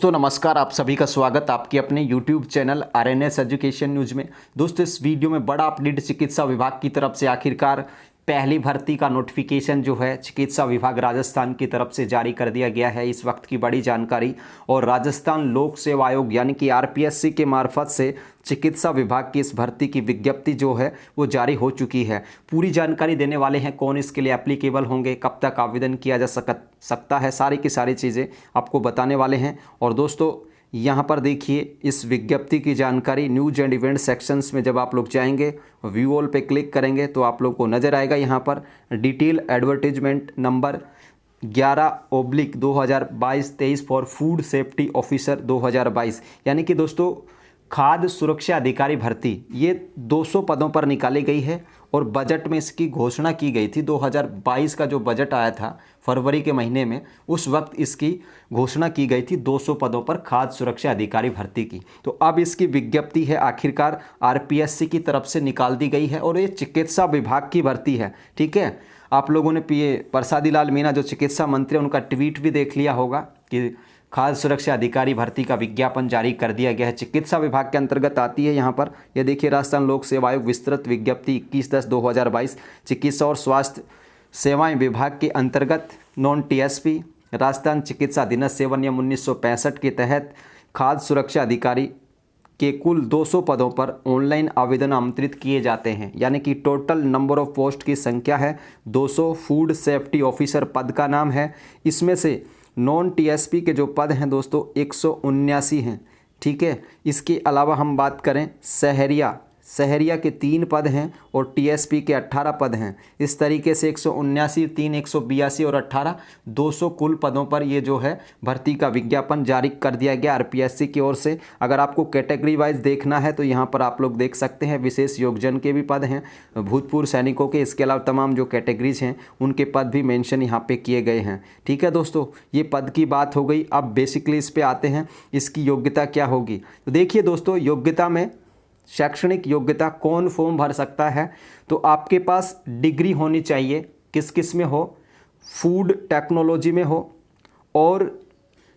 दोस्तों नमस्कार, आप सभी का स्वागत आपके अपने YouTube channel RNS education news में। दोस्तों इस वीडियो में बड़ा अपडेट चिकित्सा विभाग की तरफ से आखिरकार पहली भर्ती का नोटिफिकेशन जो है चिकित्सा विभाग राजस्थान की तरफ से जारी कर दिया गया है। इस वक्त की बड़ी जानकारी और राजस्थान लोक सेवा आयोग यानी कि आरपीएससी के मार्फत से चिकित्सा विभाग की इस भर्ती की विज्ञप्ति जो है वो जारी हो चुकी है। पूरी जानकारी देने वाले हैं, कौन इसके लिए एप्लीकेबल होंगे, कब तक आवेदन किया जा सकता है, सारी की सारी चीज़ें आपको बताने वाले हैं। और दोस्तों यहाँ पर देखिए इस विज्ञप्ति की जानकारी न्यूज एंड इवेंट सेक्शंस में जब आप लोग जाएंगे, व्यू ऑल पे क्लिक करेंगे तो आप लोग को नज़र आएगा यहाँ पर detail advertisement number 11/2022-23 for food safety officer 2022। यानी कि दोस्तों खाद्य सुरक्षा अधिकारी भर्ती ये 200 पदों पर निकाली गई है और बजट में इसकी घोषणा की गई थी। 2022 का जो बजट आया था फरवरी के महीने में, उस वक्त इसकी घोषणा की गई थी 200 पदों पर खाद्य सुरक्षा अधिकारी भर्ती की। तो अब इसकी विज्ञप्ति है आखिरकार आरपीएससी की तरफ से निकाल दी गई है और ये चिकित्सा विभाग की भर्ती है। ठीक है, आप लोगों ने पीए प्रसादी लाल मीणा जो चिकित्सा मंत्री उनका ट्वीट भी देख लिया होगा कि खाद्य सुरक्षा अधिकारी भर्ती का विज्ञापन जारी कर दिया गया है। चिकित्सा विभाग के अंतर्गत आती है। यहाँ पर ये देखिए राजस्थान लोक सेवा आयोग विस्तृत विज्ञप्ति 21/10/2022 चिकित्सा और स्वास्थ्य सेवाएं विभाग के अंतर्गत नॉन टीएसपी राजस्थान चिकित्सा अधिनियम सेवा नियम 1965 के तहत खाद्य सुरक्षा अधिकारी के कुल 200 पदों पर ऑनलाइन आवेदन आमंत्रित किए जाते हैं। यानी कि टोटल नंबर ऑफ पोस्ट की संख्या है 200। फूड सेफ्टी ऑफिसर पद का नाम है। इसमें से नॉन टीएसपी के जो पद हैं दोस्तों 179 हैं। ठीक है, इसके अलावा हम बात करें शहरिया के 3 पद हैं और टीएसपी के 18 पद हैं। इस तरीके से 179, 3, 182 और 18 200 कुल पदों पर ये जो है भर्ती का विज्ञापन जारी कर दिया गया आरपीएससी की ओर से। अगर आपको कैटेगरी वाइज देखना है तो यहाँ पर आप लोग देख सकते हैं विशेष योगजन के भी पद हैं, भूतपूर्व सैनिकों के, इसके अलावा तमाम जो कैटेगरीज हैं उनके पद भी मेंशन यहाँ पे किए गए हैं। ठीक है दोस्तों, ये पद की बात हो गई। अब बेसिकली इस पर आते हैं, इसकी योग्यता क्या होगी। तो देखिए दोस्तों, योग्यता में शैक्षणिक योग्यता कौन फॉर्म भर सकता है, तो आपके पास डिग्री होनी चाहिए। किस किस में हो, फूड टेक्नोलॉजी में हो और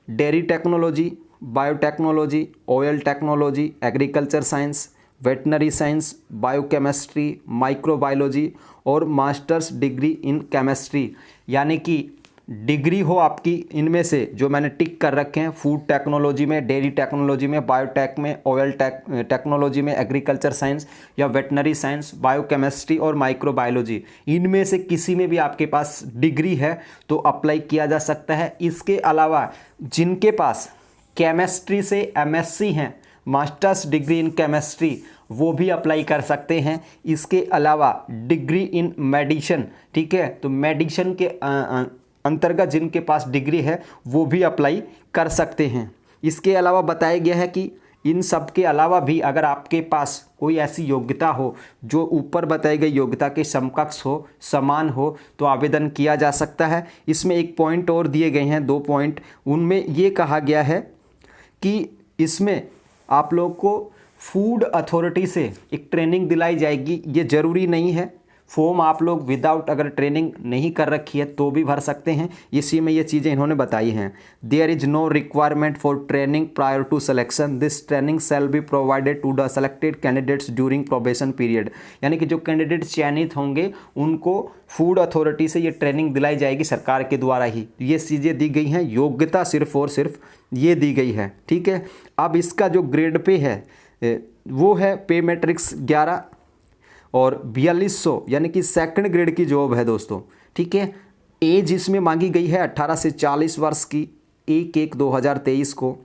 dairy technology, biotechnology, oil technology, agriculture science, veterinary science, biochemistry, microbiology और मास्टर्स डिग्री इन केमिस्ट्री। यानी कि डिग्री हो आपकी इनमें से जो मैंने टिक कर रखे हैं, फूड टेक्नोलॉजी में, डेयरी टेक्नोलॉजी में, बायोटेक में, ऑयल टेक्नोलॉजी में, एग्रीकल्चर साइंस या वेटनरी साइंस, बायोकेमिस्ट्री और माइक्रोबायोलॉजी, इनमें से किसी में भी आपके पास डिग्री है तो अप्लाई किया जा सकता है। इसके अलावा जिनके पास केमिस्ट्री से एमएससी हैं, मास्टर्स डिग्री इन केमिस्ट्री, वो भी अप्लाई कर सकते हैं। इसके अलावा डिग्री इन मेडिसिन, ठीक है, तो मेडिसिन के अंतर्गत जिनके पास डिग्री है वो भी अप्लाई कर सकते हैं। इसके अलावा बताया गया है कि इन सब के अलावा भी अगर आपके पास कोई ऐसी योग्यता हो जो ऊपर बताई गई योग्यता के समकक्ष हो, समान हो, तो आवेदन किया जा सकता है। इसमें एक पॉइंट और दिए गए हैं, 2 पॉइंट। उनमें ये कहा गया है कि इसमें आप लोग को फूड अथॉरिटी से एक ट्रेनिंग दिलाई जाएगी। ये ज़रूरी नहीं है, फॉर्म आप लोग विदाउट अगर ट्रेनिंग नहीं कर रखी है तो भी भर सकते हैं। इसी में ये चीज़ें इन्होंने बताई हैं। There is no requirement for training prior to selection, this training shall be provided to the selected candidates during probation period. यानी कि जो कैंडिडेट चयनित होंगे उनको फूड अथॉरिटी से ये ट्रेनिंग दिलाई जाएगी सरकार के द्वारा ही। ये चीज़ें दी गई हैं, योग्यता सिर्फ और सिर्फ ये दी गई है। ठीक है, अब इसका जो ग्रेड पे है वो है पे मैट्रिक्स 11 और 4200, यानी कि सेकंड ग्रेड की जॉब है दोस्तों। ठीक है, एज इसमें मांगी गई है 18 से 40 वर्ष की 1/1/2023 को।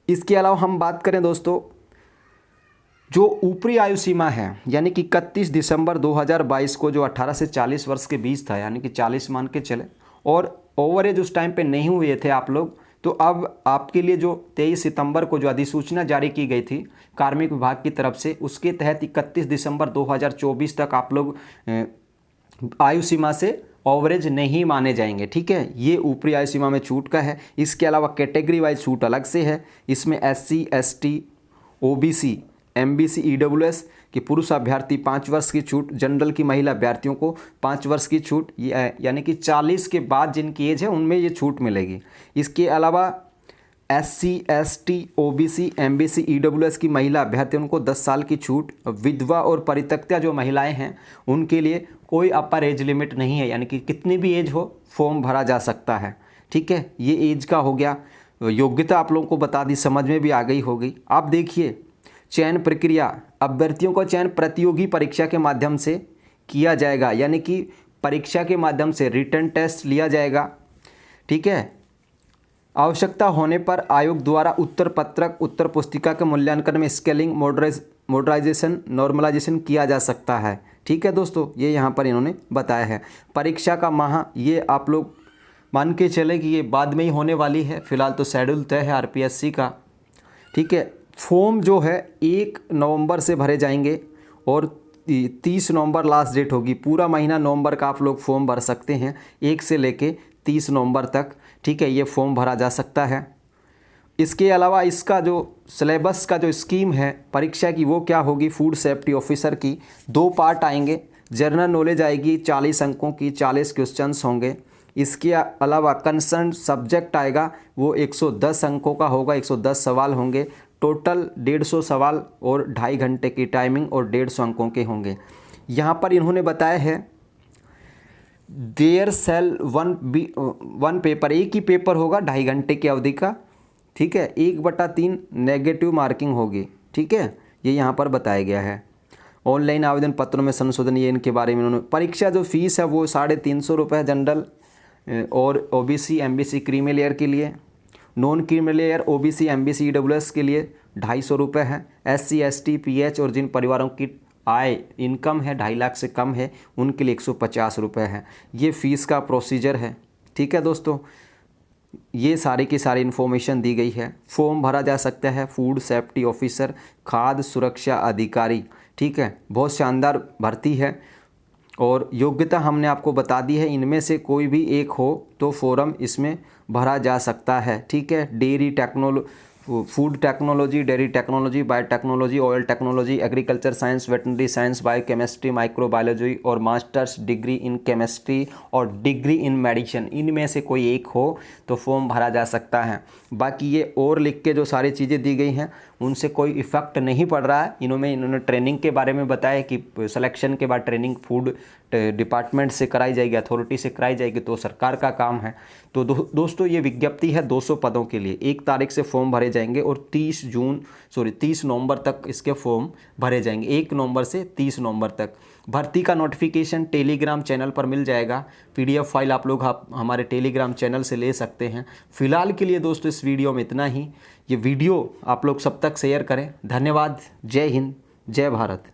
इसके अलावा हम बात करें दोस्तों, जो ऊपरी आयु सीमा है यानी कि 31 दिसंबर 2022 को जो 18 से 40 वर्ष के बीच था, यानी कि 40 मान के चले, और ओवर एज उस टाइम पे नहीं हुए थे आप लोग, तो अब आपके लिए जो 23 सितंबर को जो अधिसूचना जारी की गई थी कार्मिक विभाग की तरफ से, उसके तहत 31 दिसंबर 2024 तक आप लोग आयु सीमा से ओवरेज नहीं माने जाएंगे। ठीक है, ये ऊपरी आयु सीमा में छूट का है। इसके अलावा कैटेगरी वाइज छूट अलग से है। इसमें SC, ST, OBC, MBC, EWS कि पुरुष अभ्यर्थी 5 वर्ष की छूट, जनरल की महिला अभ्यर्थियों को 5 वर्ष की छूट, यानी कि 40 के बाद जिनकी एज है उनमें ये छूट मिलेगी। इसके अलावा SC ST OBC MBC EWS की महिला अभ्यर्थियों को 10 साल की छूट। विधवा और परित्यक्ता जो महिलाएं हैं उनके लिए कोई अपर एज लिमिट नहीं है, यानी कि कितनी भी एज हो फॉर्म भरा जा सकता है। ठीक है, ये एज का हो गया। योग्यता आप लोगों को बता दी, समझ में भी आ गई होगी। आप देखिए चयन प्रक्रिया, अभ्यर्थियों का चयन प्रतियोगी परीक्षा के माध्यम से किया जाएगा, यानी कि परीक्षा के माध्यम से रिटन टेस्ट लिया जाएगा। ठीक है, आवश्यकता होने पर आयोग द्वारा उत्तर पत्रक उत्तर पुस्तिका के मूल्यांकन में स्केलिंग मॉडराइजेशन नॉर्मलाइजेशन किया जा सकता है। ठीक है दोस्तों, ये यहाँ पर इन्होंने बताया है। परीक्षा का माह ये आप लोग मान के चले कि ये बाद में ही होने वाली है, फिलहाल तो शेड्यूल तय है RPSC का। ठीक है, फॉर्म जो है 1 नवंबर से भरे जाएंगे और 30 नवंबर लास्ट डेट होगी। पूरा महीना नवंबर का आप लोग फॉर्म भर सकते हैं, 1 से लेके 30 नवंबर तक। ठीक है, ये फॉर्म भरा जा सकता है। इसके अलावा इसका जो सिलेबस का जो स्कीम है परीक्षा की वो क्या होगी, फूड सेफ्टी ऑफिसर की 2 पार्ट आएंगे। जनरल नॉलेज आएगी 40 अंकों की, 40 क्वेश्चंस होंगे। इसके अलावा कंसर्न सब्जेक्ट आएगा वो 110 अंकों का होगा, 110 सवाल होंगे। टोटल 150 सवाल और 2.5 घंटे की टाइमिंग और 150 अंकों के होंगे। यहाँ पर इन्होंने बताया है देयर सेल वन पेपर, एक ही पेपर होगा 2.5 घंटे की अवधि का। ठीक है, 1/3 नेगेटिव मार्किंग होगी। ठीक है, ये यहाँ पर बताया गया है। ऑनलाइन आवेदन पत्रों में संशोधन, ये इनके बारे में उन्होंने। परीक्षा जो फीस है वो 350 रुपये जनरल और OBC MBC क्रीमी लेयर के लिए, non creamy layer OBC MBC EWS के लिए 250 रुपये है। SC ST PH और जिन परिवारों की आय इनकम है 2.5 लाख से कम है उनके लिए 150 रुपये है। ये फ़ीस का प्रोसीजर है। ठीक है दोस्तों, ये सारी की सारी इन्फॉर्मेशन दी गई है। फॉर्म भरा जा सकता है फूड सेफ्टी ऑफिसर, खाद्य सुरक्षा अधिकारी। ठीक है, बहुत शानदार भर्ती है और योग्यता हमने आपको बता दी है। इनमें से कोई भी एक हो तो फॉर्म इसमें भरा जा सकता है। ठीक है, food technology, dairy technology, biotechnology, oil technology, agriculture science, veterinary science, biochemistry, microbiology और मास्टर्स डिग्री इन केमिस्ट्री और डिग्री इन मेडिसिन, इनमें से कोई एक हो तो फॉर्म भरा जा सकता है। बाकी ये और लिख के जो सारी चीज़ें दी गई हैं उनसे कोई इफ़ेक्ट नहीं पड़ रहा है। इन्होंने ट्रेनिंग के बारे में बताया कि सिलेक्शन के बाद ट्रेनिंग फूड डिपार्टमेंट से कराई जाएगी, अथॉरिटी से कराई जाएगी, तो सरकार का काम है। तो दोस्तों ये विज्ञप्ति है 200 पदों के लिए। 1 तारीख से फॉर्म भरे जाएंगे और 30 नवंबर तक इसके फॉर्म भरे जाएंगे। 1 नवंबर से 30 नवंबर तक। भर्ती का नोटिफिकेशन टेलीग्राम चैनल पर मिल जाएगा। PDF फाइल आप लोग हमारे टेलीग्राम चैनल से ले सकते हैं। फिलहाल के लिए दोस्तों इस वीडियो में इतना ही। ये वीडियो आप लोग सब तक शेयर करें। धन्यवाद। जय हिंद, जय भारत।